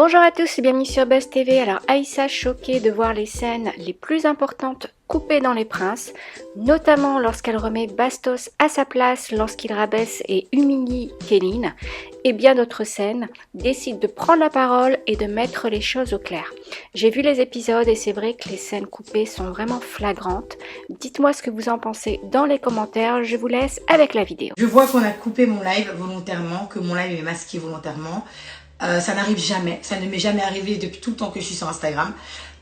Bonjour à tous et bienvenue sur Buzz TV. Alors Aïssa choquée de voir les scènes les plus importantes coupées dans Les Princes, notamment lorsqu'elle remet Bastos à sa place lorsqu'il rabaisse et humilie Kéline, et bien d'autres scènes, décide de prendre la parole et de mettre les choses au clair. J'ai vu les épisodes et c'est vrai que les scènes coupées sont vraiment flagrantes. Dites-moi ce que vous en pensez dans les commentaires, je vous laisse avec la vidéo. Je vois qu'on a coupé mon live volontairement, que mon live est masqué volontairement. Ça n'arrive jamais, ça ne m'est jamais arrivé depuis tout le temps que je suis sur Instagram.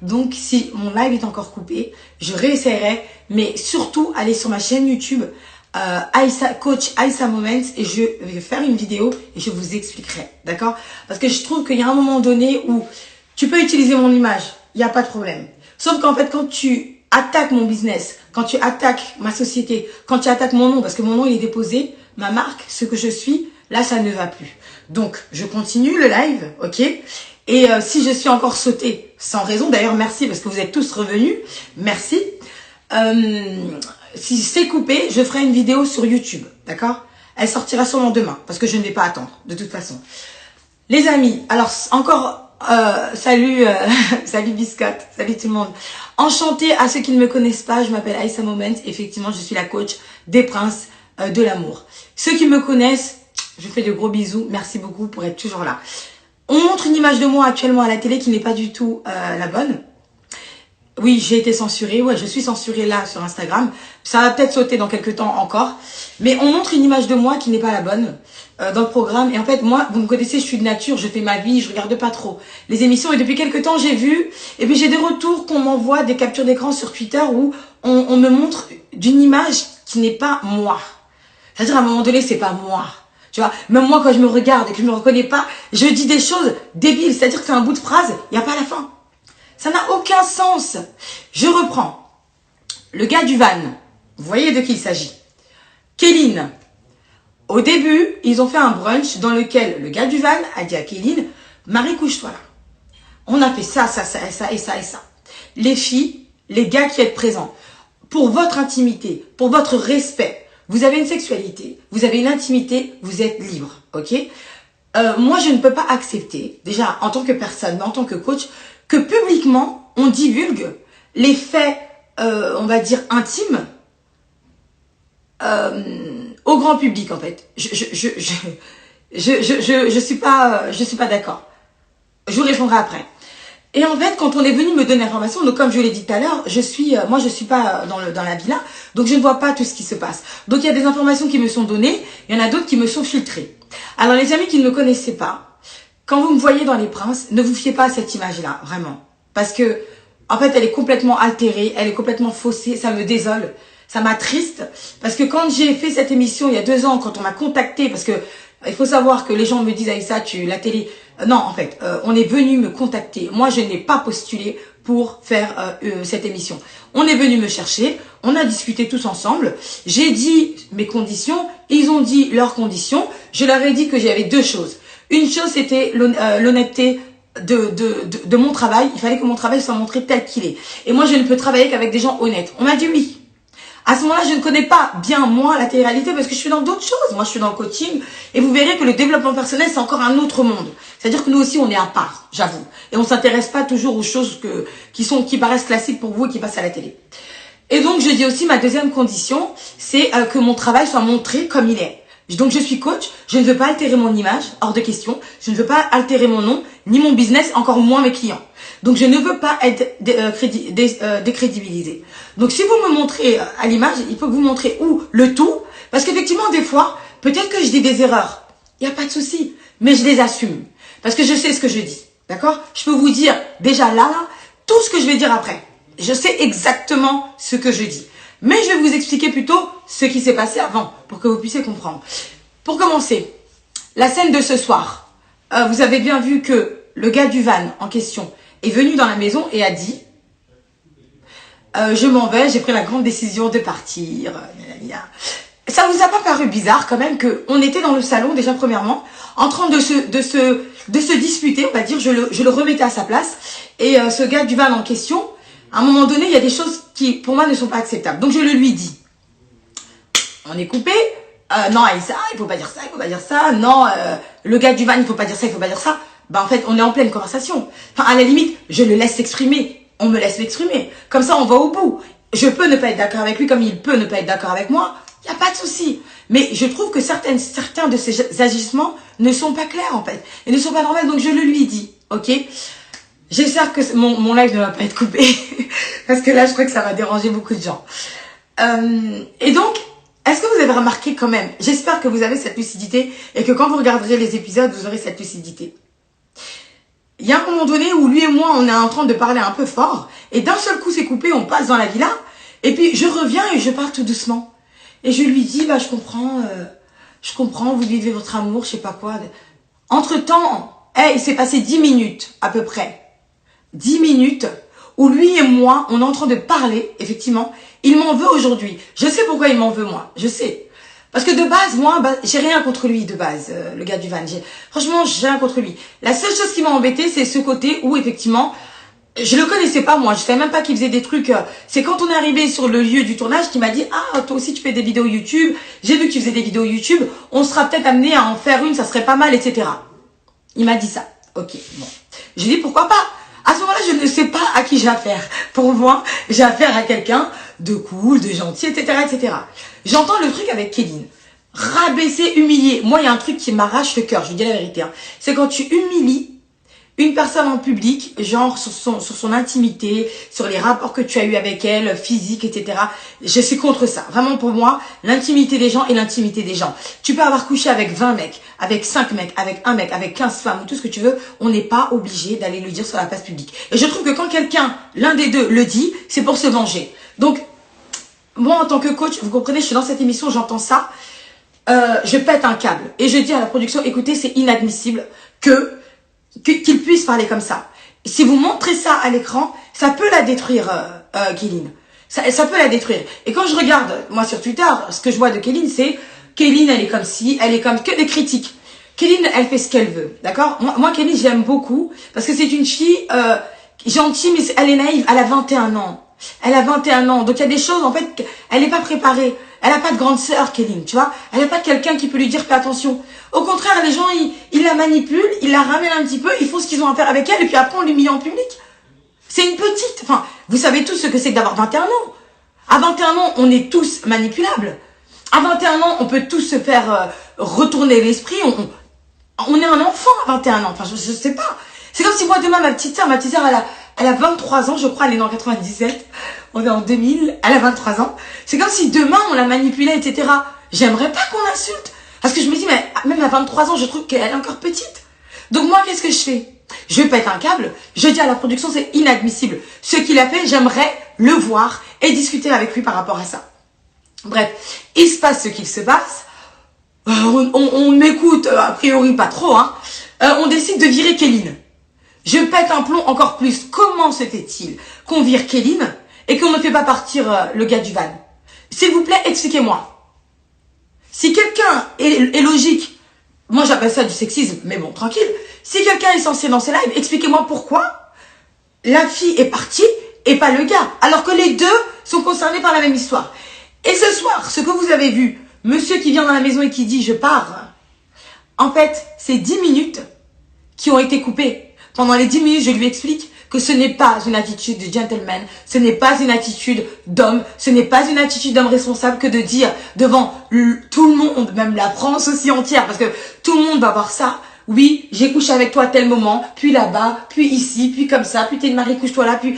Donc si mon live est encore coupé, je réessayerai, mais surtout allez sur ma chaîne YouTube Coach Aïssa Moments et je vais faire une vidéo et je vous expliquerai, d'accord? Parce que je trouve qu'il y a un moment donné où tu peux utiliser mon image, il n'y a pas de problème. Sauf qu'en fait quand tu attaques mon business, quand tu attaques ma société, quand tu attaques mon nom, parce que mon nom il est déposé, ma marque, ce que je suis, là ça ne va plus. Donc je continue le live, ok? Et si je suis encore sautée sans raison, d'ailleurs merci parce que vous êtes tous revenus, merci. Si c'est coupé, je ferai une vidéo sur YouTube, d'accord? Elle sortira sûrement demain parce que je ne vais pas attendre de toute façon. Les amis, alors encore salut salut Biscotte, salut tout le monde. Enchantée à ceux qui ne me connaissent pas, je m'appelle Aïssa Moments, effectivement je suis la coach des princes de l'amour. Ceux qui me connaissent, je vous fais de gros bisous, merci beaucoup pour être toujours là. On montre une image de moi actuellement à la télé qui n'est pas du tout la bonne. Oui, j'ai été censurée, ouais, je suis censurée là sur Instagram. Ça va peut-être sauter dans quelques temps encore. Mais on montre une image de moi qui n'est pas la bonne dans le programme. Et en fait, moi, vous me connaissez, je suis de nature, je fais ma vie, je regarde pas trop les émissions. Et depuis quelques temps, j'ai vu, et puis j'ai des retours qu'on m'envoie, des captures d'écran sur Twitter où on me montre d'une image qui n'est pas moi. C'est-à-dire à un moment donné, c'est pas moi. Tu vois, même moi quand je me regarde et que je me reconnais pas, je dis des choses débiles. C'est-à-dire que c'est un bout de phrase, il n'y a pas la fin. Ça n'a aucun sens. Je reprends. Le gars du van, vous voyez de qui il s'agit. Kéline. Au début, ils ont fait un brunch dans lequel le gars du van a dit à Kéline, Marie, couche-toi là. On a fait ça, ça, ça, et ça, et ça, et ça. Les filles, les gars qui êtes présents, pour votre intimité, pour votre respect, vous avez une sexualité, vous avez une intimité, vous êtes libre, ok? Moi, je ne peux pas accepter, déjà en tant que personne, mais en tant que coach, que publiquement, on divulgue les faits, on va dire, intimes au grand public, en fait. Je suis pas d'accord. Je vous répondrai après. Et en fait, quand on est venu me donner l'information, donc comme je l'ai dit tout à l'heure, moi je suis pas dans la villa, donc je ne vois pas tout ce qui se passe. Donc il y a des informations qui me sont données, il y en a d'autres qui me sont filtrées. Alors les amis qui ne me connaissaient pas, quand vous me voyez dans Les Princes, ne vous fiez pas à cette image-là, vraiment. Parce que, en fait, elle est complètement altérée, elle est complètement faussée, ça me désole, ça m'attriste. Parce que quand j'ai fait cette émission il y a 2 ans, quand on m'a contacté, parce que il faut savoir que les gens me disent, Aïssa, la télé... Non, en fait, on est venu me contacter. Moi, je n'ai pas postulé pour faire cette émission. On est venu me chercher, on a discuté tous ensemble. J'ai dit mes conditions, ils ont dit leurs conditions. Je leur ai dit que j'avais 2 choses. Une chose, c'était l'honnêteté de mon travail. Il fallait que mon travail soit montré tel qu'il est. Et moi, je ne peux travailler qu'avec des gens honnêtes. On m'a dit oui. À ce moment-là, je ne connais pas bien, moi, la télé-réalité parce que je suis dans d'autres choses. Moi, je suis dans le coaching et vous verrez que le développement personnel, c'est encore un autre monde. C'est-à-dire que nous aussi, on est à part, j'avoue. Et on s'intéresse pas toujours aux choses qui paraissent classiques pour vous et qui passent à la télé. Et donc, je dis aussi, ma deuxième condition, c'est que mon travail soit montré comme il est. Donc, je suis coach, je ne veux pas altérer mon image, hors de question. Je ne veux pas altérer mon nom, ni mon business, encore moins mes clients. Donc, je ne veux pas être décrédibilisée. Donc, si vous me montrez à l'image, il faut que vous montrez où le tout. Parce qu'effectivement, des fois, peut-être que je dis des erreurs. Il n'y a pas de souci. Mais je les assume. Parce que je sais ce que je dis. D'accord? Je peux vous dire, déjà là, tout ce que je vais dire après. Je sais exactement ce que je dis. Mais je vais vous expliquer plutôt ce qui s'est passé avant, pour que vous puissiez comprendre. Pour commencer, la scène de ce soir. Vous avez bien vu que le gars du van en question est venu dans la maison et a dit je m'en vais, j'ai pris la grande décision de partir. Ça vous a pas paru bizarre quand même qu'on était dans le salon déjà premièrement, en train de se disputer, on va dire, je le remettais à sa place. Et ce gars du van en question, à un moment donné, il y a des choses qui, pour moi, ne sont pas acceptables. Donc, je le lui dis. On est coupé. Non, Aïssa, il faut pas dire ça, il faut pas dire ça. Non, le gars du van, il faut pas dire ça, il faut pas dire ça. bah en fait, on est en pleine conversation. Enfin, à la limite, je le laisse s'exprimer. On me laisse m'exprimer. Comme ça, on va au bout. Je peux ne pas être d'accord avec lui comme il peut ne pas être d'accord avec moi. Il n'y a pas de souci. Mais je trouve que certains de ces agissements ne sont pas clairs, en fait. Et ne sont pas normaux, donc je le lui dis. Ok? J'espère que mon live ne va pas être coupé. Parce que là, je crois que ça va déranger beaucoup de gens. Et donc, est-ce que vous avez remarqué quand même, j'espère que vous avez cette lucidité et que quand vous regarderez les épisodes, vous aurez cette lucidité. Il y a un moment donné où lui et moi, on est en train de parler un peu fort et d'un seul coup, c'est coupé, on passe dans la villa et puis je reviens et je parle tout doucement. Et je lui dis, bah je comprends, vous vivez votre amour, je sais pas quoi. Entre-temps, il s'est passé 10 minutes à peu près. 10 minutes où lui et moi, on est en train de parler, effectivement. Il m'en veut aujourd'hui. Je sais pourquoi il m'en veut, moi. Je sais. Parce que de base, moi, j'ai rien contre lui, de base, le gars du van. Franchement, j'ai rien contre lui. La seule chose qui m'a embêté, c'est ce côté où, effectivement, je le connaissais pas, moi. Je savais même pas qu'il faisait des trucs. C'est quand on est arrivé sur le lieu du tournage qu'il m'a dit, ah, toi aussi, tu fais des vidéos YouTube. J'ai vu que tu faisais des vidéos YouTube. On sera peut-être amené à en faire une, ça serait pas mal, etc. Il m'a dit ça. Ok, bon. J'ai dit, pourquoi pas? À ce moment-là, je ne sais pas à qui j'ai affaire. Pour moi, j'ai affaire à quelqu'un de cool, de gentil, etc., etc. J'entends le truc avec Kéline. Rabaisser, humilier. Moi, il y a un truc qui m'arrache le cœur, je vous dis la vérité. Hein. C'est quand tu humilies une personne en public, genre sur son intimité, sur les rapports que tu as eu avec elle, physique, etc. Je suis contre ça. Vraiment, pour moi, l'intimité des gens est l'intimité des gens. Tu peux avoir couché avec 20 mecs, avec 5 mecs, avec un mec, avec 15 femmes, ou tout ce que tu veux. On n'est pas obligé d'aller le dire sur la place publique. Et je trouve que quand quelqu'un, l'un des deux, le dit, c'est pour se venger. Donc, moi, en tant que coach, vous comprenez, je suis dans cette émission, j'entends ça. Je pète un câble. Et je dis à la production, écoutez, c'est inadmissible qu'il puisse parler comme ça. Si vous montrez ça à l'écran, ça peut la détruire, Kéline. Ça peut la détruire. Et quand je regarde, moi sur Twitter, ce que je vois de Kéline, c'est Kéline, elle est comme si, elle est comme que des critiques. Kéline, elle fait ce qu'elle veut, d'accord? Moi, Kéline, je l'aime beaucoup parce que c'est une fille gentille, mais elle est naïve. Elle a 21 ans. Elle a 21 ans. Donc il y a des choses, en fait, elle n'est pas préparée. Elle n'a pas de grande sœur, Kéline, tu vois. Elle n'a pas quelqu'un qui peut lui dire, fais attention. Au contraire, les gens, ils la manipulent, ils la ramènent un petit peu, ils font ce qu'ils ont à faire avec elle, et puis après, on l'humilie en public. C'est une petite. Enfin, vous savez tous ce que c'est que d'avoir 21 ans. À 21 ans, on est tous manipulables. À 21 ans, on peut tous se faire retourner l'esprit. On est un enfant à 21 ans. Enfin, je sais pas. C'est comme si moi, demain, ma petite sœur, elle a 23 ans, je crois, elle est née en 97. On est en 2000, elle a 23 ans. C'est comme si demain, on la manipulait, etc. J'aimerais pas qu'on l'insulte. Parce que je me dis, mais même à 23 ans, je trouve qu'elle est encore petite. Donc moi, qu'est-ce que je fais? Je pète un câble, je dis à la production, c'est inadmissible. Ce qu'il a fait, j'aimerais le voir et discuter avec lui par rapport à ça. Bref, il se passe ce qu'il se passe. On m'écoute, a priori pas trop. Hein. On décide de virer Kéline. Je pète un plomb encore plus. Comment se fait-il qu'on vire Kéline et qu'on ne fait pas partir le gars du van? S'il vous plaît, expliquez-moi. Si quelqu'un est logique, moi j'appelle ça du sexisme, mais bon, tranquille. Si quelqu'un est censé dans ces lives, expliquez-moi pourquoi la fille est partie et pas le gars, alors que les deux sont concernés par la même histoire. Et ce soir, ce que vous avez vu, monsieur qui vient dans la maison et qui dit « je pars », en fait, c'est 10 minutes qui ont été coupées. Pendant les 10 minutes, je lui explique que ce n'est pas une attitude de gentleman, ce n'est pas une attitude d'homme, ce n'est pas une attitude d'homme responsable que de dire devant tout le monde, même la France aussi entière, parce que tout le monde va voir ça. Oui, j'ai couché avec toi à tel moment, puis là-bas, puis ici, puis comme ça, puis t'es une Marie, couche-toi là, puis...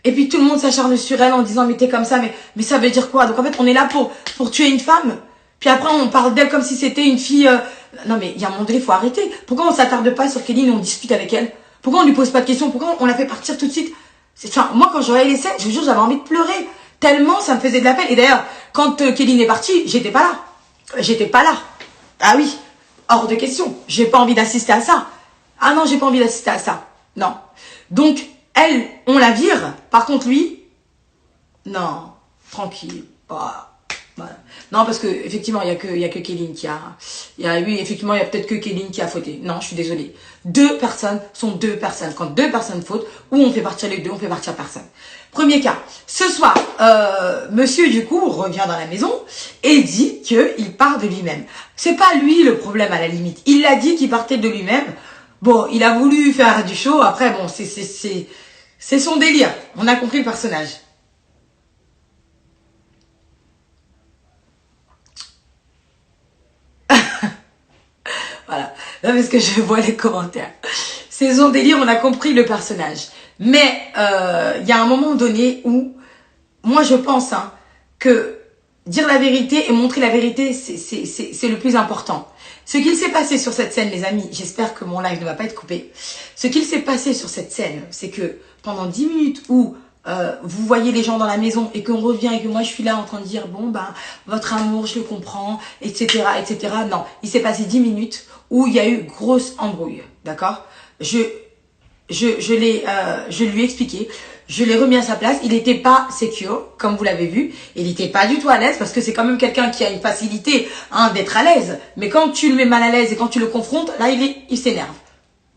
Et puis tout le monde s'acharne sur elle en disant mais t'es comme ça, mais ça veut dire quoi? Donc en fait, on est là pour tuer une femme, puis après on parle d'elle comme si c'était une fille... Non mais il y a un moment donné, il faut arrêter. Pourquoi on s'attarde pas sur Kéline et on discute avec elle? Pourquoi on lui pose pas de questions? Pourquoi on la fait partir tout de suite? Enfin, moi quand je voyais les scènes, je vous jure, j'avais envie de pleurer. Tellement ça me faisait de la peine. Et d'ailleurs, quand Kéline est partie, j'étais pas là. J'étais pas là. Ah oui, hors de question. J'ai pas envie d'assister à ça. Ah non, j'ai pas envie d'assister à ça. Non. Donc, elle, on la vire. Par contre, lui, non, tranquille. Bah, voilà. Non, parce que effectivement, il y a que Kéline qui a... oui, effectivement, il y a peut-être que Kéline qui a fauté. Non, je suis désolée. Deux personnes sont deux personnes. Quand deux personnes fautent, ou on fait partir les deux, on fait partir personne. Premier cas. Ce soir, monsieur, du coup, revient dans la maison et dit qu'il part de lui-même. C'est pas lui le problème à la limite. Il l'a dit qu'il partait de lui-même. Bon, il a voulu faire du show. Après, bon, c'est son délire. On a compris le personnage. Voilà. Là, parce que je vois les commentaires. C'est son délire, on a compris le personnage. Mais il y a un moment donné où, moi je pense que dire la vérité et montrer la vérité, c'est le plus important. Ce qu'il s'est passé sur cette scène, les amis, j'espère que mon live ne va pas être coupé. Ce qu'il s'est passé sur cette scène, c'est que pendant 10 minutes où vous voyez les gens dans la maison et qu'on revient et que moi je suis là en train de dire bon ben votre amour je le comprends, etc., etc. Non, il s'est passé 10 minutes où il y a eu grosse embrouille, d'accord? Je lui ai expliqué, je l'ai remis à sa place. Il n'était pas secure, comme vous l'avez vu. Il n'était pas du tout à l'aise parce que c'est quand même quelqu'un qui a une facilité d'être à l'aise. Mais quand tu le mets mal à l'aise et quand tu le confrontes, là il s'énerve.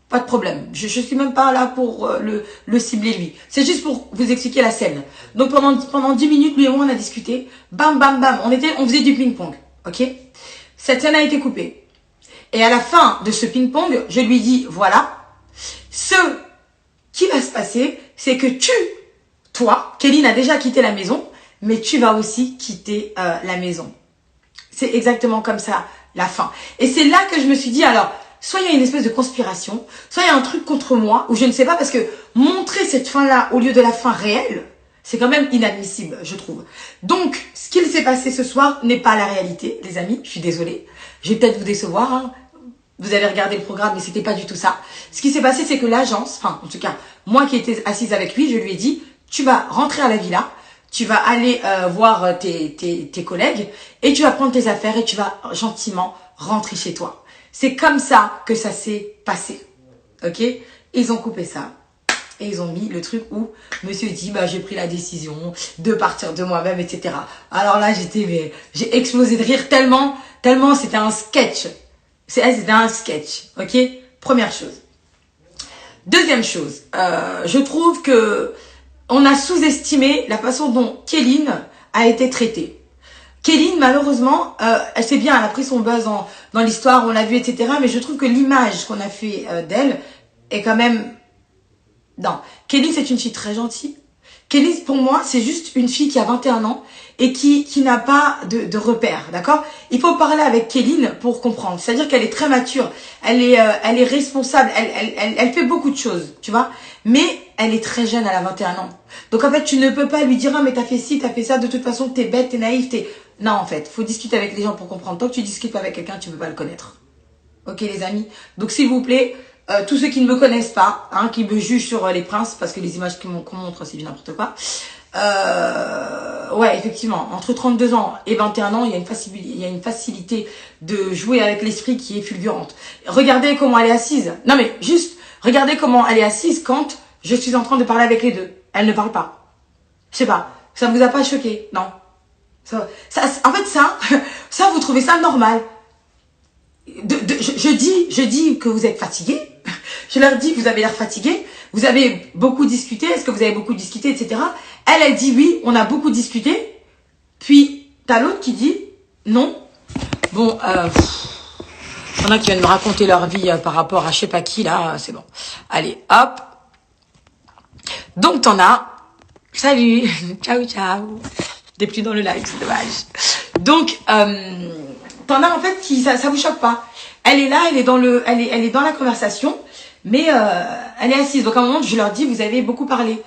Pas de problème. Je suis même pas là pour le cibler lui. C'est juste pour vous expliquer la scène. Donc pendant 10 minutes, lui et moi on a discuté. Bam bam bam. On faisait du ping-pong. Ok? Cette scène a été coupée. Et à la fin de ce ping-pong, je lui dis voilà. Ce qui va se passer, c'est que toi, Kéline a déjà quitté la maison, mais tu vas aussi quitter la maison. C'est exactement comme ça, la fin. Et c'est là que je me suis dit, alors, soit il y a une espèce de conspiration, soit il y a un truc contre moi, ou je ne sais pas, parce que montrer cette fin-là au lieu de la fin réelle, c'est quand même inadmissible, je trouve. Donc, ce qu'il s'est passé ce soir n'est pas la réalité, les amis, je suis désolée. Je vais peut-être vous décevoir, Vous avez regardé le programme, mais c'était pas du tout ça. Ce qui s'est passé, c'est que l'agence, enfin, en tout cas, moi qui étais assise avec lui, je lui ai dit, tu vas rentrer à la villa, tu vas aller voir tes collègues, et tu vas prendre tes affaires et tu vas gentiment rentrer chez toi. C'est comme ça que ça s'est passé. Ok? Ils ont coupé ça. Et ils ont mis le truc où monsieur dit, bah, j'ai pris la décision de partir de moi-même, etc. Alors là, j'ai explosé de rire tellement c'était un sketch. C'était un sketch, ok? Première chose. Deuxième chose, je trouve que on a sous-estimé la façon dont Kéline a été traitée. Kéline, malheureusement, elle sait bien, elle a pris son buzz dans l'histoire, on l'a vu, etc. Mais je trouve que l'image qu'on a fait d'elle est quand même... Non, Kéline, c'est une fille très gentille. Kéline, pour moi, c'est juste une fille qui a 21 ans et qui n'a pas de repères, d'accord? Il faut parler avec Kéline pour comprendre. C'est-à-dire qu'elle est très mature, elle est responsable, elle fait beaucoup de choses, tu vois? Mais elle est très jeune, elle a 21 ans. Donc en fait, tu ne peux pas lui dire « Ah, mais t'as fait ci, t'as fait ça, de toute façon, t'es bête, t'es naïf, t'es... » Non, en fait, faut discuter avec les gens pour comprendre. Tant que tu discutes pas avec quelqu'un, tu peux pas le connaître. Ok, les amis? Donc s'il vous plaît... tous ceux qui ne me connaissent pas, qui me jugent sur les princes, parce que les images qu'on montre, c'est bien n'importe quoi. Ouais, effectivement, entre 32 ans et 21 ans, il y a une facilité de jouer avec l'esprit qui est fulgurante. Regardez comment elle est assise. Non mais, juste, regardez comment elle est assise quand je suis en train de parler avec les deux. Elle ne parle pas. Je sais pas, ça vous a pas choqué? Non. En fait, ça, vous trouvez ça normal. Je dis que vous êtes fatigué. Je leur dis, vous avez l'air fatigué. Vous avez beaucoup discuté. Est-ce que vous avez beaucoup discuté, etc. Elle dit oui, on a beaucoup discuté. Puis, t'as l'autre qui dit non. Bon, il y en a qui viennent me raconter leur vie par rapport à je sais pas qui, là. C'est bon. Allez, hop. Donc, t'en as. Salut. Ciao, ciao. T'es plus dans le live, c'est dommage. Donc, t'en as en fait qui ça vous choque pas. Elle est là, elle est dans la conversation, mais elle est assise. Donc à un moment, je leur dis, vous avez beaucoup parlé.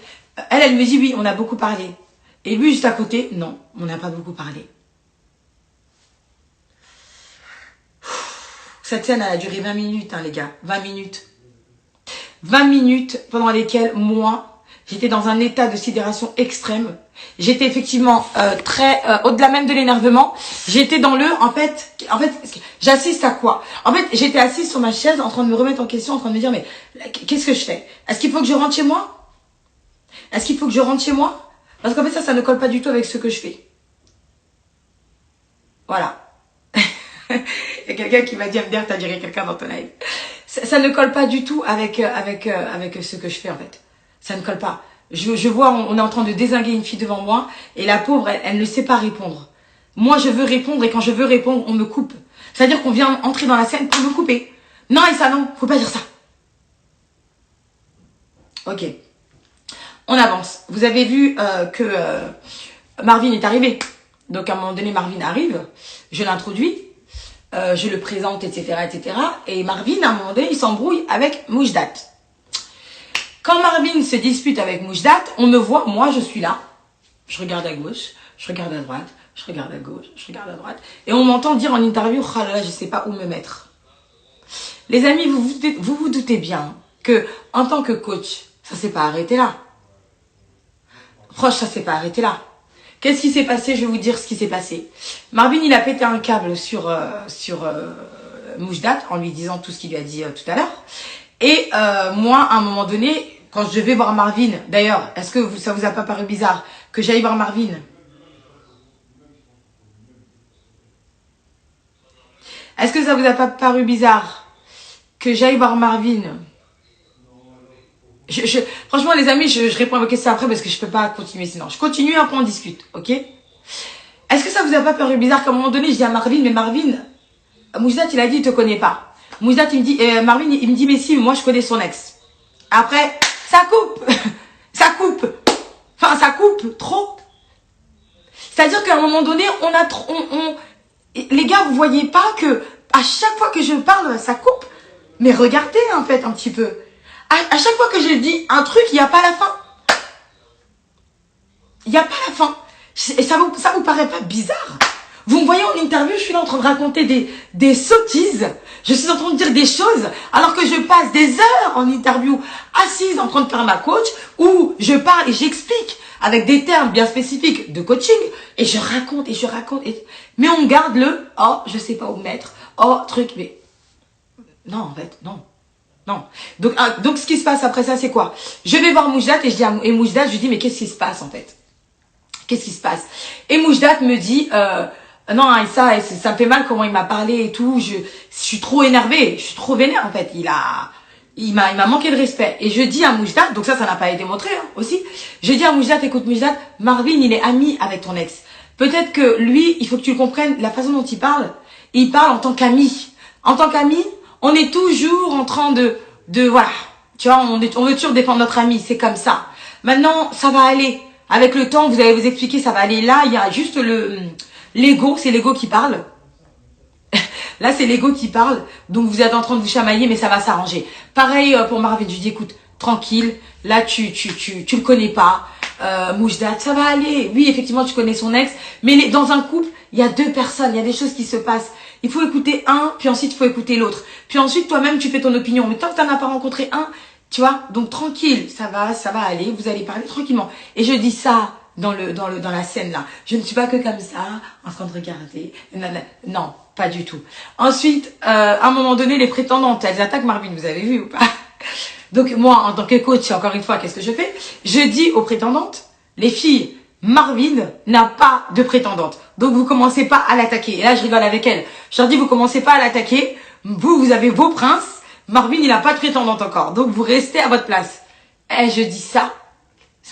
Elle me dit, oui, on a beaucoup parlé. Et lui, juste à côté, non, on n'a pas beaucoup parlé. Cette scène, elle a duré 20 minutes, les gars. 20 minutes. 20 minutes pendant lesquelles, moi, j'étais dans un état de sidération extrême. J'étais effectivement très au-delà même de l'énervement. J'étais dans en fait, j'assiste à quoi? En fait, j'étais assise sur ma chaise en train de me remettre en question, en train de me dire mais qu'est-ce que je fais? Est-ce qu'il faut que je rentre chez moi? Est-ce qu'il faut que je rentre chez moi? Parce qu'en fait ça ne colle pas du tout avec ce que je fais. Voilà. Il y a quelqu'un qui m'a dit MDR, t'as viré quelqu'un dans ton live. Ça ne colle pas du tout avec ce que je fais en fait. Ça ne colle pas. Je vois, on est en train de dézinguer une fille devant moi et la pauvre, elle ne sait pas répondre. Moi, je veux répondre et quand je veux répondre, on me coupe. C'est-à-dire qu'on vient entrer dans la scène pour me couper. Non, et ça, non, faut pas dire ça. Ok. On avance. Vous avez vu que Marvin est arrivé. Donc à un moment donné, Marvin arrive. Je l'introduis. Je le présente, etc., etc. Et Marvin, à un moment donné, il s'embrouille avec Moujdat. Quand Marvin se dispute avec Moujdat, on me voit, moi je suis là. Je regarde à gauche, je regarde à droite, je regarde à gauche, je regarde à droite. Et on m'entend dire en interview, oh là là, je sais pas où me mettre. Les amis, vous doutez bien que en tant que coach, ça s'est pas arrêté là. Proche, ça s'est pas arrêté là. Qu'est-ce qui s'est passé? Je vais vous dire ce qui s'est passé. Marvin, il a pété un câble sur Moujdat en lui disant tout ce qu'il lui a dit tout à l'heure. Et moi, à un moment donné, quand je vais voir Marvin, d'ailleurs, est-ce que ça vous a pas paru bizarre que j'aille voir Marvin? Est-ce que ça vous a pas paru bizarre que j'aille voir Marvin? Franchement, les amis, je réponds à vos questions après parce que je peux pas continuer sinon. Je continue, après on discute, ok? Est-ce que ça vous a pas paru bizarre qu'à un moment donné, je dis à Marvin, mais Marvin, Moujdat, il a dit, il te connaît pas. Moujdat, il me dit, Marvin, il me dit, mais si, moi, je connais son ex. Après, ça coupe. Ça coupe. Enfin, ça coupe trop. C'est-à-dire qu'à un moment donné, les gars, vous voyez pas que à chaque fois que je parle, ça coupe. Mais regardez, en fait, un petit peu. À chaque fois que je dis un truc, il n'y a pas la fin. Il n'y a pas la fin. Et ça vous paraît pas bizarre? Vous me voyez en interview, je suis là en train de raconter des sottises. Je suis en train de dire des choses alors que je passe des heures en interview assise en train de faire ma coach où je parle et j'explique avec des termes bien spécifiques de coaching et je raconte. Mais on garde le « oh, je sais pas où mettre »,« oh, truc », mais non, en fait, non. Non. Donc, ce qui se passe après ça, c'est quoi? Je vais voir Moujdat et je dis Moujdat, je lui dis, mais qu'est-ce qui se passe, en fait? Qu'est-ce qui se passe? Et Moujdat me dit, non, Aïssa, ça me fait mal comment il m'a parlé et tout, je suis trop énervée, je suis trop vénère, en fait. Il m'a manqué de respect. Et je dis à Moujdat, donc ça n'a pas été montré, hein, aussi. Je dis à Moujdat, écoute, Moujdat, Marvin, il est ami avec ton ex. Peut-être que lui, il faut que tu le comprennes, la façon dont il parle en tant qu'ami. En tant qu'ami, on est toujours en train de voilà, tu vois, on veut toujours défendre notre ami, c'est comme ça. Maintenant, ça va aller. Avec le temps, vous allez vous expliquer, ça va aller. Là, il y a juste l'ego, c'est l'ego qui parle. Là, c'est l'ego qui parle. Donc, vous êtes en train de vous chamailler, mais ça va s'arranger. Pareil pour Marvin, je dis, écoute, tranquille. Là, tu le connais pas. Moujdat, ça va aller. Oui, effectivement, tu connais son ex. Mais dans un couple, il y a deux personnes, il y a des choses qui se passent. Il faut écouter un, puis ensuite, il faut écouter l'autre. Puis ensuite, toi-même, tu fais ton opinion. Mais tant que tu n'en as pas rencontré un, tu vois, donc tranquille, ça va aller, vous allez parler tranquillement. Et je dis ça dans la scène là. Je ne suis pas que comme ça, en train de regarder. Non, pas du tout. Ensuite, à un moment donné, les prétendantes, elles attaquent Marvin, vous avez vu ou pas? Donc moi, en tant que coach, encore une fois, qu'est-ce que je fais? Je dis aux prétendantes, les filles, Marvin n'a pas de prétendante. Donc vous commencez pas à l'attaquer. Et là, je rigole avec elle. Je leur dis, vous commencez pas à l'attaquer. Vous avez vos princes. Marvin, il n'a pas de prétendante encore. Donc vous restez à votre place. Et je dis ça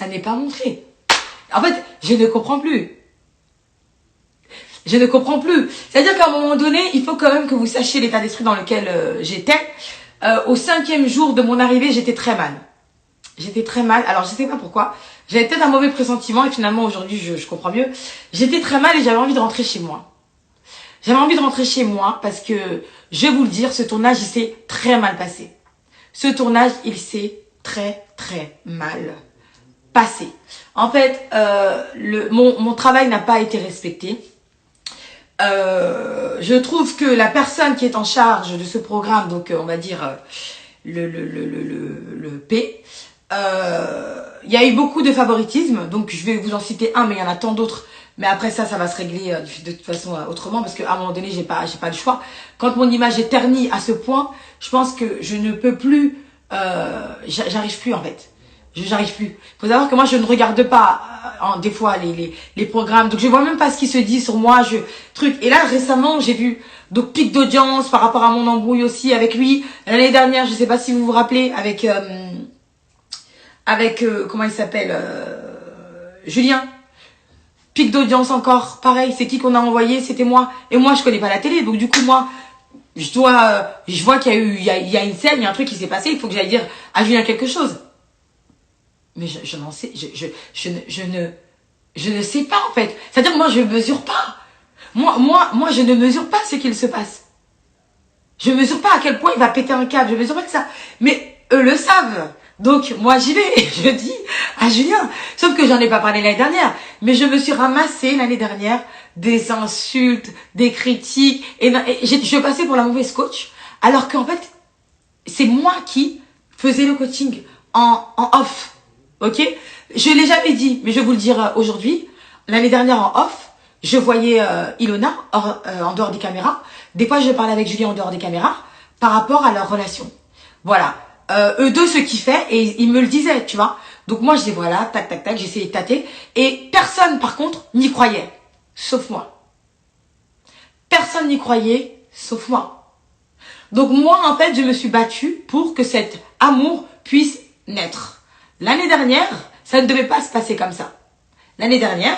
n'est pas montré. En fait, je ne comprends plus. Je ne comprends plus. C'est-à-dire qu'à un moment donné, il faut quand même que vous sachiez l'état d'esprit dans lequel j'étais. Au 5e jour de mon arrivée, j'étais très mal. J'étais très mal. Alors, je sais pas pourquoi. J'avais peut-être un mauvais pressentiment et finalement, aujourd'hui, je comprends mieux. J'étais très mal et j'avais envie de rentrer chez moi. J'avais envie de rentrer chez moi parce que, je vais vous le dire, ce tournage, il s'est très mal passé. Ce tournage, il s'est très, très mal passé. En fait, mon travail n'a pas été respecté. Je trouve que la personne qui est en charge de ce programme, donc on va dire le P, il y a eu beaucoup de favoritisme, donc je vais vous en citer un, mais il y en a tant d'autres. Mais après ça va se régler de toute façon autrement, parce qu'à un moment donné, j'ai pas le choix. Quand mon image est ternie à ce point, je pense que je ne peux plus, j'arrive plus en fait. J'arrive plus. Faut savoir que moi, je ne regarde pas des fois les programmes, donc je vois même pas ce qui se dit sur moi, Et là, récemment, j'ai vu donc pic d'audience par rapport à mon embrouille aussi avec lui. L'année dernière, je sais pas si vous vous rappelez, avec comment il s'appelle, Julien. Pic d'audience encore, pareil, c'est qui qu'on a envoyé, c'était moi. Et moi, je connais pas la télé, donc du coup, moi, je vois qu'il y a une scène, il y a un truc qui s'est passé, il faut que j'aille dire à Julien quelque chose. Mais je n'en sais, je ne sais pas en fait. C'est-à-dire que moi je ne mesure pas. Moi je ne mesure pas ce qu'il se passe. Je ne mesure pas à quel point il va péter un câble. Je ne mesure pas que ça. Mais eux le savent. Donc moi j'y vais et je dis à Julien. Sauf que j'en ai pas parlé l'année dernière. Mais je me suis ramassé l'année dernière des insultes, des critiques. Et je passais pour la mauvaise coach. Alors qu'en fait, c'est moi qui faisais le coaching en off. Ok? Je l'ai jamais dit, mais je vais vous le dire aujourd'hui. L'année dernière en off, je voyais Ilona en dehors des caméras. Des fois, je parlais avec Julien en dehors des caméras par rapport à leur relation. Voilà. Eux deux se kiffaient et ils me le disaient, tu vois. Donc moi, je dis voilà, tac, tac, tac, j'essayais de tâter. Et personne, par contre, n'y croyait. Sauf moi. Personne n'y croyait, sauf moi. Donc moi, en fait, je me suis battue pour que cet amour puisse naître. L'année dernière, ça ne devait pas se passer comme ça. L'année dernière,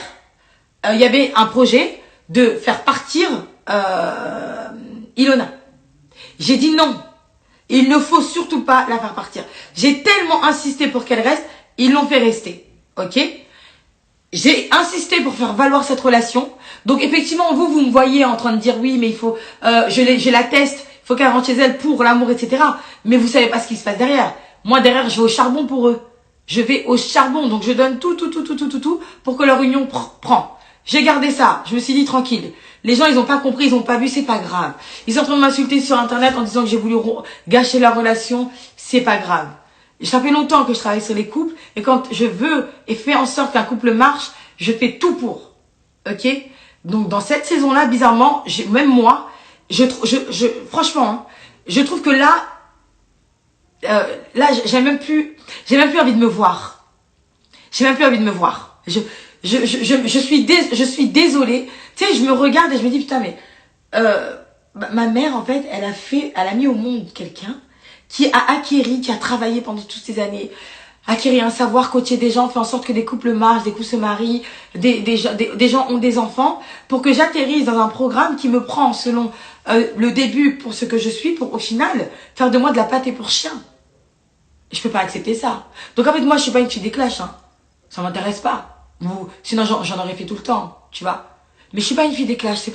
il y avait un projet de faire partir Ilona. J'ai dit non. Il ne faut surtout pas la faire partir. J'ai tellement insisté pour qu'elle reste, ils l'ont fait rester. Ok? J'ai insisté pour faire valoir cette relation. Donc effectivement, vous me voyez en train de dire oui, mais il faut, je la teste, il faut qu'elle rentre chez elle pour l'amour, etc. Mais vous savez pas ce qui se passe derrière. Moi derrière, je vais au charbon pour eux. Je vais au charbon, donc je donne tout pour que leur union prend. J'ai gardé ça, je me suis dit tranquille. Les gens, ils n'ont pas compris, ils n'ont pas vu, c'est pas grave. Ils sont en train de m'insulter sur internet en disant que j'ai voulu gâcher leur relation, c'est pas grave. Ça fait longtemps que je travaille sur les couples, et quand je veux et fais en sorte qu'un couple marche, je fais tout pour. Ok? Donc dans cette saison-là, bizarrement, même moi, franchement, hein, je trouve que là, j'ai même plus envie de me voir. J'ai même plus envie de me voir. Je suis désolée. Tu sais, je me regarde et je me dis putain mais ma mère en fait, elle a mis au monde quelqu'un qui a acquéri, qui a travaillé pendant toutes ces années, acquérir un savoir, coacher des gens, faire en sorte que des couples marchent, des couples se marient, des gens ont des enfants, pour que j'atterrisse dans un programme qui me prend selon le début pour ce que je suis, pour au final faire de moi de la pâté pour chien. Je peux pas accepter ça. Donc en fait, moi, je suis pas une fille des clashs, hein. Ça m'intéresse pas. Sinon, j'en aurais fait tout le temps, tu vois. Mais je suis pas une fille des clashs,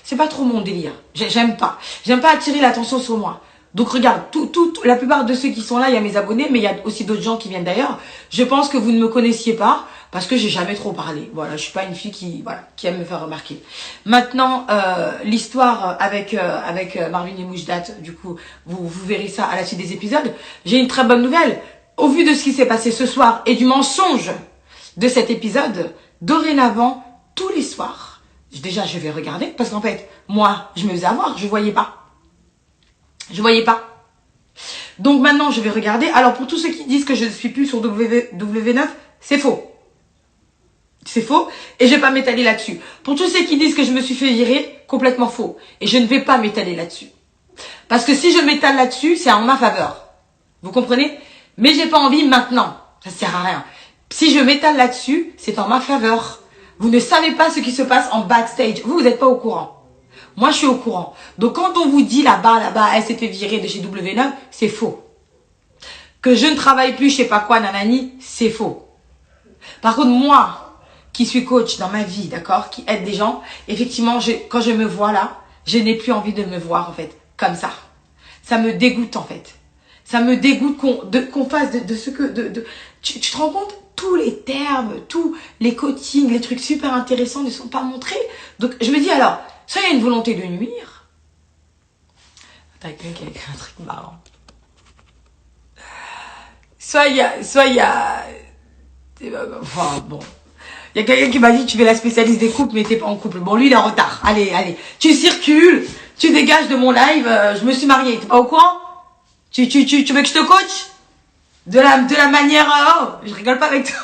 c'est pas trop mon délire. J'aime pas. J'aime pas attirer l'attention sur moi. Donc regarde, la plupart de ceux qui sont là, il y a mes abonnés, mais il y a aussi d'autres gens qui viennent d'ailleurs. Je pense que vous ne me connaissiez pas parce que j'ai jamais trop parlé. Voilà, je suis pas une fille qui aime me faire remarquer. Maintenant, l'histoire avec Marvin et Moujdat, du coup, vous verrez ça à la suite des épisodes. J'ai une très bonne nouvelle. Au vu de ce qui s'est passé ce soir et du mensonge de cet épisode, dorénavant, tous les soirs, déjà je vais regarder parce qu'en fait, moi, je me faisais avoir, je voyais pas. Je voyais pas. Donc maintenant, je vais regarder. Alors, pour tous ceux qui disent que je ne suis plus sur W9, c'est faux. C'est faux. Et je vais pas m'étaler là-dessus. Pour tous ceux qui disent que je me suis fait virer, complètement faux. Et je ne vais pas m'étaler là-dessus. Parce que si je m'étale là-dessus, c'est en ma faveur. Vous comprenez? Mais j'ai pas envie maintenant. Ça sert à rien. Si je m'étale là-dessus, c'est en ma faveur. Vous ne savez pas ce qui se passe en backstage. Vous n'êtes pas au courant. Moi, je suis au courant. Donc, quand on vous dit là-bas, elle s'est fait virer de chez W9, c'est faux. Que je ne travaille plus, je sais pas quoi, nanani, c'est faux. Par contre, moi, qui suis coach dans ma vie, d'accord, qui aide des gens, effectivement, quand je me vois là, je n'ai plus envie de me voir, en fait, comme ça. Ça me dégoûte, en fait. Ça me dégoûte qu'on fasse de ce que... Tu te rends compte? Tous les termes, tous les coachings, les trucs super intéressants ne sont pas montrés. Donc, je me dis alors... Soit il y a une volonté de nuire. Attends, quelqu'un qui a écrit un truc marrant. Soit il y a... Enfin, bon. Il y a quelqu'un qui m'a dit, tu es la spécialiste des couples, mais t'es pas en couple. Bon, lui, il est en retard. Allez. Tu circules, tu dégages de mon live, je me suis mariée. T'es pas au courant? Tu veux que je te coach? De la manière... oh, je rigole pas avec toi.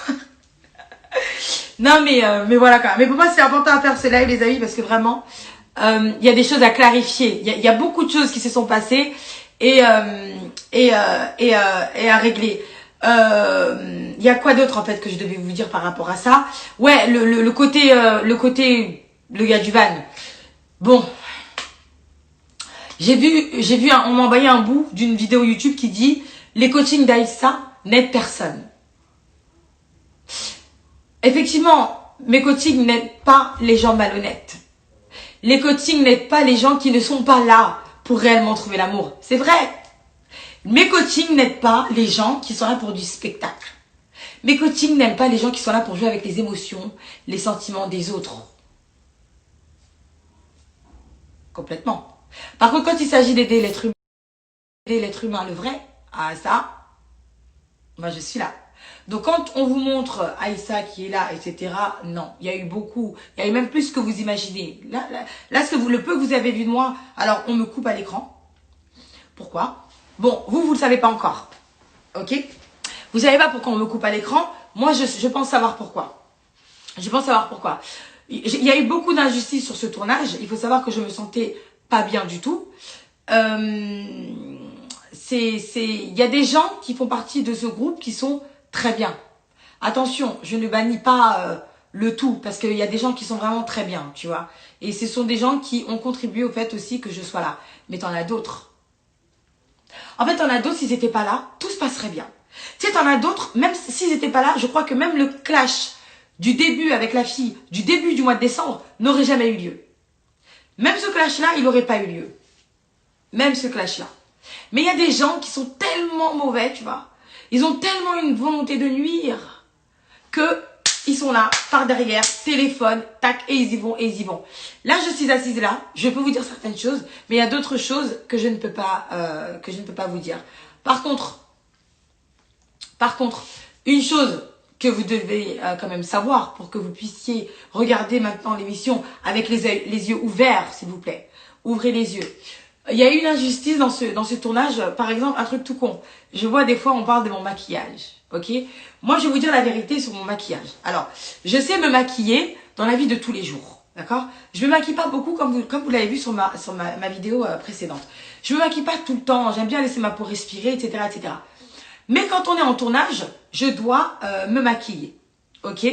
Non, mais voilà quand même. Mais pour moi, c'est important à faire ce live, les amis, parce que vraiment... il y a des choses à clarifier. Il y a beaucoup de choses qui se sont passées et à régler. Il y a quoi d'autre en fait que je devais vous dire par rapport à ça? Ouais, le côté le gars du van. Bon, j'ai vu on m'a envoyé un bout d'une vidéo YouTube qui dit les coachings d'Aïssa n'aident personne. effectivement, mes coachings n'aident pas les gens malhonnêtes. Les coachings n'aident pas les gens qui ne sont pas là pour réellement trouver l'amour. C'est vrai. Mes coachings n'aident pas les gens qui sont là pour du spectacle. Mes coachings n'aiment pas les gens qui sont là pour jouer avec les émotions, les sentiments des autres. Complètement. Par contre, quand il s'agit d'aider l'être humain, le vrai, ah ça, moi je suis là. Donc quand on vous montre Aïssa qui est là, etc., non, il y a eu beaucoup, il y a eu même plus que vous imaginez. Là le peu que vous avez vu de moi, alors on me coupe à l'écran. Pourquoi? Bon, vous le savez pas encore, ok? Vous savez pas pourquoi on me coupe à l'écran. Moi, je pense savoir pourquoi. Je pense savoir pourquoi. Il y a eu beaucoup d'injustices sur ce tournage. Il faut savoir que je me sentais pas bien du tout. Il y a des gens qui font partie de ce groupe qui sont très bien. Attention, je ne bannis pas le tout, parce qu'il y a des gens qui sont vraiment très bien, tu vois. Et ce sont des gens qui ont contribué au fait aussi que je sois là. Mais t'en as d'autres. En fait, t'en as d'autres, s'ils n'étaient pas là, tout se passerait bien. Tu sais, t'en as d'autres, même s'ils n'étaient pas là, je crois que même le clash du début avec la fille, du début du mois de décembre, n'aurait jamais eu lieu. Même ce clash-là, il n'aurait pas eu lieu. Même ce clash-là. Mais il y a des gens qui sont tellement mauvais, tu vois. Ils ont tellement une volonté de nuire que ils sont là, par derrière, téléphone, tac, et ils y vont, et ils y vont. Là, je suis assise là, je peux vous dire certaines choses, mais il y a d'autres choses que je ne peux pas vous dire. Par contre, une chose que vous devez quand même savoir pour que vous puissiez regarder maintenant l'émission avec les yeux ouverts, s'il vous plaît. Ouvrez les yeux. Il y a eu une injustice dans ce tournage. Par exemple, un truc tout con. Je vois des fois, on parle de mon maquillage. Ok? Moi, je vais vous dire la vérité sur mon maquillage. Alors, je sais me maquiller dans la vie de tous les jours. D'accord? Je me maquille pas beaucoup comme vous l'avez vu sur ma vidéo précédente. Je me maquille pas tout le temps. J'aime bien laisser ma peau respirer, etc., etc. Mais quand on est en tournage, je dois me maquiller. Ok?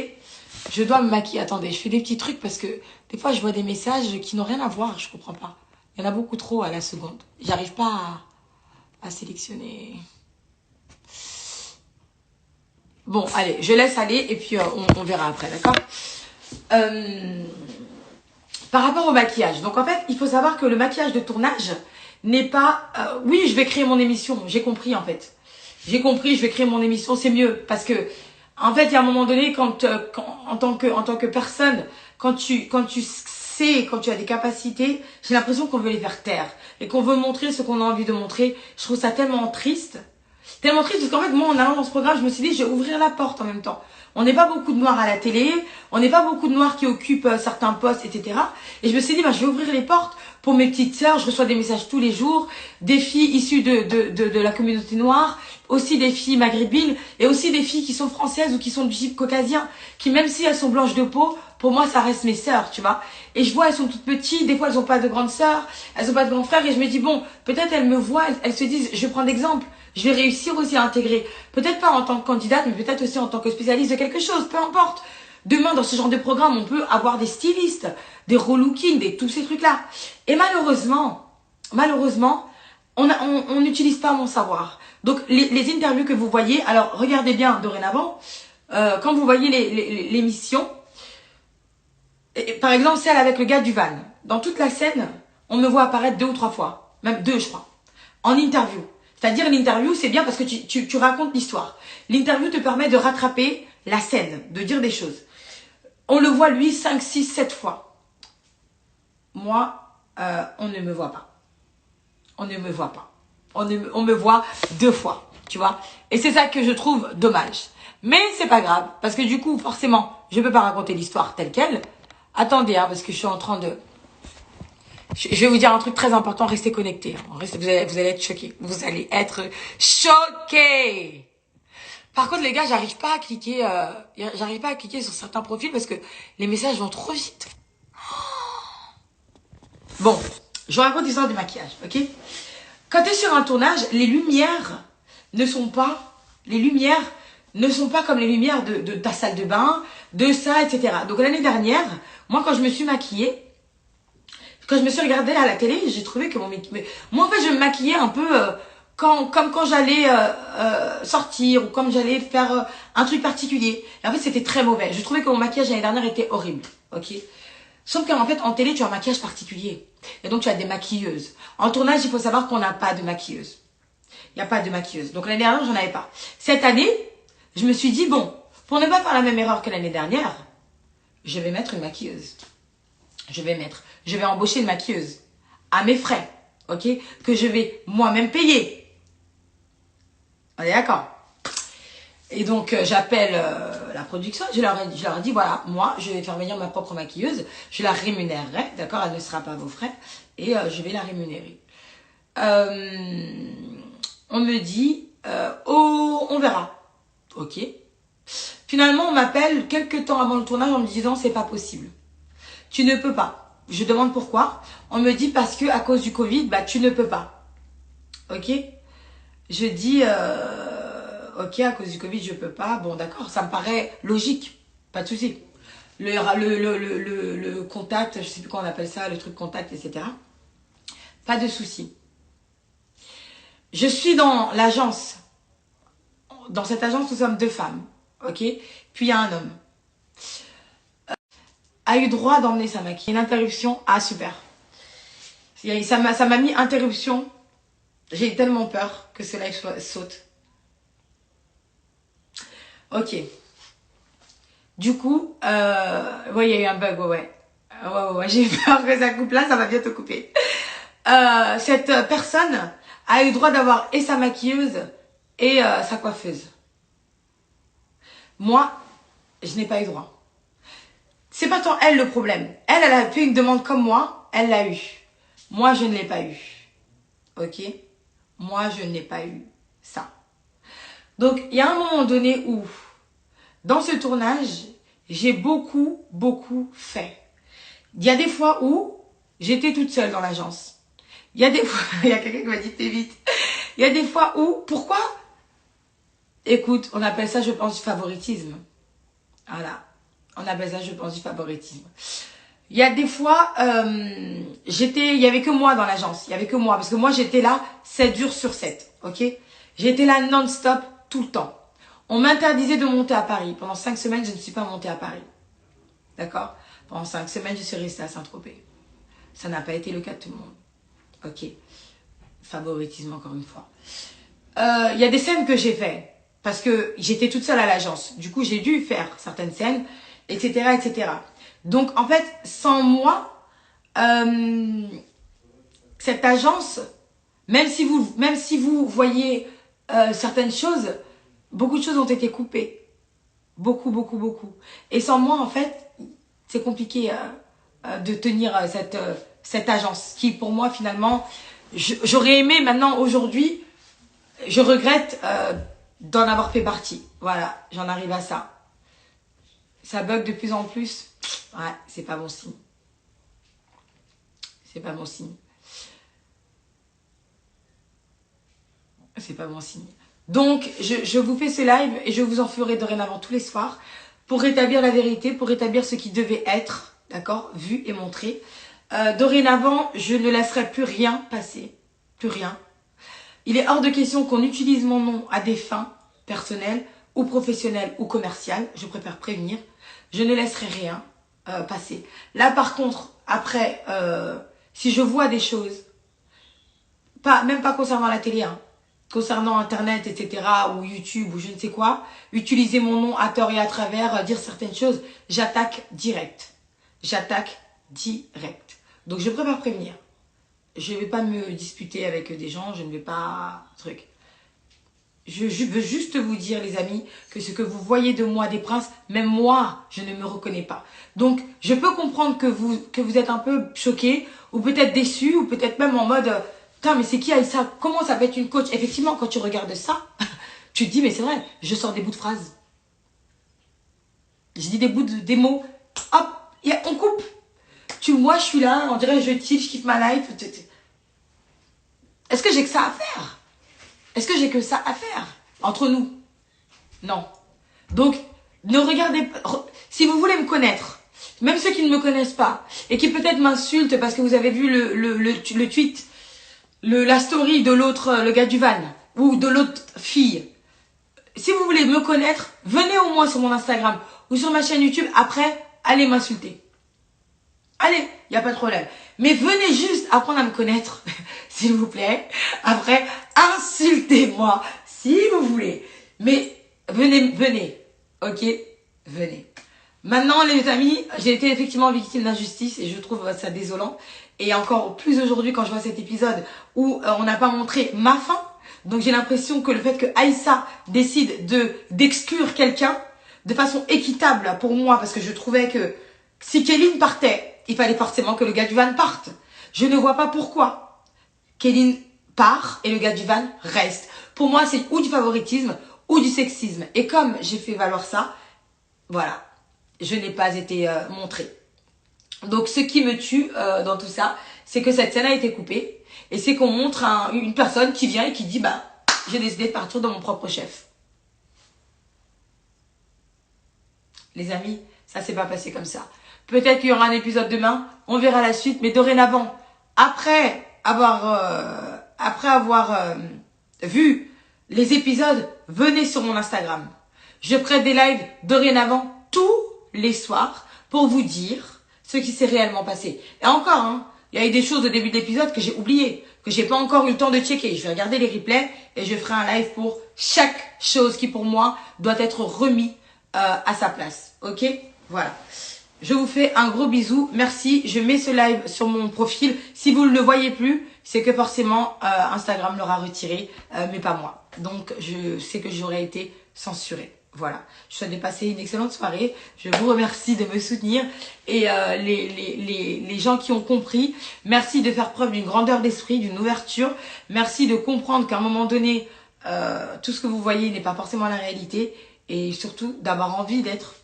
Je dois me maquiller. Attendez, je fais des petits trucs parce que des fois, je vois des messages qui n'ont rien à voir. Je comprends pas. Il y en a beaucoup trop à la seconde. J'arrive pas à sélectionner. Bon, allez, je laisse aller et puis on verra après, d'accord? Par rapport au maquillage. Donc en fait, il faut savoir que le maquillage de tournage n'est pas... oui, je vais créer mon émission. J'ai compris en fait. J'ai compris, je vais créer mon émission, c'est mieux. Parce que, en fait, il y a un moment donné, en tant que personne, quand tu as des capacités, j'ai l'impression qu'on veut les faire taire. Et qu'on veut montrer ce qu'on a envie de montrer. Je trouve ça tellement triste. Tellement triste parce qu'en fait, moi, en allant dans ce programme, je me suis dit, je vais ouvrir la porte en même temps. On n'est pas beaucoup de noirs à la télé. On n'est pas beaucoup de noirs qui occupent certains postes, etc. Et je me suis dit, bah, je vais ouvrir les portes pour mes petites sœurs. Je reçois des messages tous les jours. Des filles issues de la communauté noire. Aussi des filles maghrébines. Et aussi des filles qui sont françaises ou qui sont du type caucasien. Qui, même si elles sont blanches de peau, pour moi, ça reste mes sœurs, tu vois. Et je vois, elles sont toutes petites. Des fois, elles n'ont pas de grandes sœurs. Elles n'ont pas de grands frères. Et je me dis, bon, peut-être elles me voient. Elles se disent, je vais prendre l'exemple. Je vais réussir aussi à intégrer. Peut-être pas en tant que candidate, mais peut-être aussi en tant que spécialiste de quelque chose. Peu importe. Demain, dans ce genre de programme, on peut avoir des stylistes, des relooking, tous ces trucs-là. Et malheureusement, on n'utilise pas mon savoir. Donc, les interviews que vous voyez, alors regardez bien dorénavant, quand vous voyez l'émission, par exemple, celle avec le gars du van. Dans toute la scène, on me voit apparaître 2 ou 3 fois. Même 2, je crois. En interview. C'est-à-dire, l'interview, c'est bien parce que tu racontes l'histoire. L'interview te permet de rattraper la scène, de dire des choses. On le voit, lui, 5, 6, 7 fois. Moi, on ne me voit pas. On ne me voit pas. On me voit 2 fois, tu vois. Et c'est ça que je trouve dommage. Mais c'est pas grave, parce que du coup, forcément, je peux pas raconter l'histoire telle qu'elle. Attendez, hein, parce que je suis en train de... Je vais vous dire un truc très important, restez connectés. Vous allez être choqués. Vous allez être choqués. Par contre, les gars, j'arrive pas à cliquer sur certains profils parce que les messages vont trop vite. Bon, je vous raconte l'histoire du maquillage, ok? Quand tu es sur un tournage, les lumières ne sont pas comme les lumières de ta salle de bain, de ça, etc. Donc l'année dernière, moi, quand je me suis maquillée, quand je me suis regardée à la télé, j'ai trouvé que moi, en fait, je me maquillais un peu comme quand j'allais sortir ou comme j'allais faire un truc particulier. Et en fait, c'était très mauvais. Je trouvais que mon maquillage l'année dernière était horrible. Ok. Sauf qu'en fait, en télé, tu as un maquillage particulier. Et donc, tu as des maquilleuses. En tournage, il faut savoir qu'on n'a pas de maquilleuse. Il n'y a pas de maquilleuse. Donc, l'année dernière, j'en avais pas. Cette année, je me suis dit, bon, pour ne pas faire la même erreur que l'année dernière, je vais mettre une maquilleuse. Je vais embaucher une maquilleuse. À mes frais. Ok. Que je vais moi-même payer. On est d'accord? Et donc, j'appelle la production, je leur ai dit, voilà, moi, je vais faire venir ma propre maquilleuse, je la rémunérerai, d'accord, elle ne sera pas à vos frais, et je vais la rémunérer. On me dit, oh, on verra. Ok. Finalement, on m'appelle quelques temps avant le tournage en me disant, c'est pas possible. Tu ne peux pas. Je demande pourquoi. On me dit, parce que à cause du Covid, bah, tu ne peux pas. Ok. Je dis, ok, à cause du Covid, je peux pas. Bon, d'accord, ça me paraît logique. Pas de souci. Le contact, je sais plus comment on appelle ça, le truc contact, etc. Pas de souci. Je suis dans l'agence. Dans cette agence, nous sommes 2 femmes. Ok. Puis il y a un homme. A eu droit d'emmener sa maquille. Une interruption. Ah, super. Ça m'a mis interruption. J'ai tellement peur que ce live saute. Ok. Du coup, ouais, il y a eu un bug, ouais. Ouais. J'ai peur que ça coupe là, ça va bientôt couper. Cette personne a eu droit d'avoir et sa maquilleuse et sa coiffeuse. Moi, je n'ai pas eu droit. C'est pas tant elle le problème. Elle a fait une demande comme moi, elle l'a eu. Moi, je ne l'ai pas eu. Ok? Moi, je n'ai pas eu ça. Donc, il y a un moment donné où, dans ce tournage, j'ai beaucoup fait. Il y a des fois où j'étais toute seule dans l'agence. Il y a des fois, il y a quelqu'un qui m'a dit, fais vite. Il y a des fois où, pourquoi? Écoute, on appelle ça, je pense, du favoritisme. Voilà. On appelle ça, je pense, du favoritisme. Il y a des fois, il y avait que moi dans l'agence. Il y avait que moi. Parce que moi, j'étais là 7 jours sur 7. Ok? J'étais là non-stop tout le temps. On m'interdisait de monter à Paris. Pendant 5 semaines, je ne suis pas montée à Paris. D'accord? Pendant 5 semaines, je suis restée à Saint-Tropez. Ça n'a pas été le cas de tout le monde. Ok? Favoritisme encore une fois. Il y a des scènes que j'ai fait. Parce que j'étais toute seule à l'agence. Du coup, j'ai dû faire certaines scènes, etc., etc. Donc, en fait, sans moi, cette agence, même si vous voyez certaines choses, beaucoup de choses ont été coupées. Beaucoup. Et sans moi, en fait, c'est compliqué de tenir cette agence qui, pour moi, finalement, j'aurais aimé maintenant, aujourd'hui, je regrette d'en avoir fait partie. Voilà, j'en arrive à ça. Ça bug de plus en plus. Ouais, c'est pas bon signe. C'est pas bon signe. C'est pas bon signe. Donc, je vous fais ce live et je vous en ferai dorénavant tous les soirs pour rétablir la vérité, pour rétablir ce qui devait être, d'accord, vu et montré. Dorénavant, je ne laisserai plus rien passer. Plus rien. Il est hors de question qu'on utilise mon nom à des fins personnelles ou professionnelles ou commerciales. Je préfère prévenir. Je ne laisserai rien passer. Là, par contre, après, si je vois des choses, même pas concernant la télé, hein, concernant Internet, etc., ou YouTube, ou je ne sais quoi, utiliser mon nom à tort et à travers, dire certaines choses, j'attaque direct. J'attaque direct. Donc, je préfère prévenir. Je ne vais pas me disputer avec des gens, je ne vais pas... truc. Je veux juste vous dire, les amis, que ce que vous voyez de moi, des princes, même moi, je ne me reconnais pas. Donc, je peux comprendre que vous êtes un peu choqués, ou peut-être déçus, ou peut-être même en mode, putain, mais c'est qui Aïssa? Comment ça peut être une coach? Effectivement, quand tu regardes ça, tu te dis, mais c'est vrai, je sors des bouts de phrases. Je dis des mots, hop, on coupe. Moi, je suis là, on dirait, je chill, je kiffe ma life. Est-ce que j'ai que ça à faire? Est-ce que j'ai que ça à faire? Entre nous? Non. Donc, ne regardez pas. Si vous voulez me connaître, même ceux qui ne me connaissent pas, et qui peut-être m'insultent parce que vous avez vu le tweet la story de l'autre, le gars du van, ou de l'autre fille. Si vous voulez me connaître, venez au moins sur mon Instagram ou sur ma chaîne YouTube. Après, allez m'insulter. Allez, il n'y a pas de problème. Mais venez juste apprendre à me connaître, s'il vous plaît. Après, insultez-moi, si vous voulez. Mais venez, ok? Venez. Maintenant, les amis, j'ai été effectivement victime d'injustice et je trouve ça désolant. Et encore plus aujourd'hui quand je vois cet épisode où on n'a pas montré ma fin. Donc j'ai l'impression que le fait que Aïssa décide d'exclure quelqu'un de façon équitable pour moi, parce que je trouvais que si Kéline partait, il fallait forcément que le gars du van parte. Je ne vois pas pourquoi Kéline part et le gars du van reste. Pour moi, c'est ou du favoritisme ou du sexisme. Et comme j'ai fait valoir ça, voilà, je n'ai pas été montrée. Donc ce qui me tue dans tout ça, c'est que cette scène a été coupée. Et c'est qu'on montre une personne qui vient et qui dit, bah, j'ai décidé de partir de mon propre chef. Les amis, ça s'est pas passé comme ça. Peut-être qu'il y aura un épisode demain, on verra la suite, mais dorénavant, après avoir vu les épisodes, venez sur mon Instagram. Je ferai des lives dorénavant tous les soirs pour vous dire ce qui s'est réellement passé. Et encore, hein, il y a eu des choses au début de l'épisode que j'ai oubliées, que j'ai pas encore eu le temps de checker. Je vais regarder les replays et je ferai un live pour chaque chose qui pour moi doit être remis à sa place. Ok? Voilà. Je vous fais un gros bisou. Merci. Je mets ce live sur mon profil. Si vous ne le voyez plus, c'est que forcément Instagram l'aura retiré, mais pas moi. Donc je sais que j'aurais été censurée. Voilà, je souhaite de passer une excellente soirée. Je vous remercie de me soutenir et les gens qui ont compris, merci de faire preuve d'une grandeur d'esprit, d'une ouverture. Merci de comprendre qu'à un moment donné, tout ce que vous voyez n'est pas forcément la réalité et surtout d'avoir envie d'être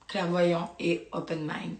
clairvoyant et open mind.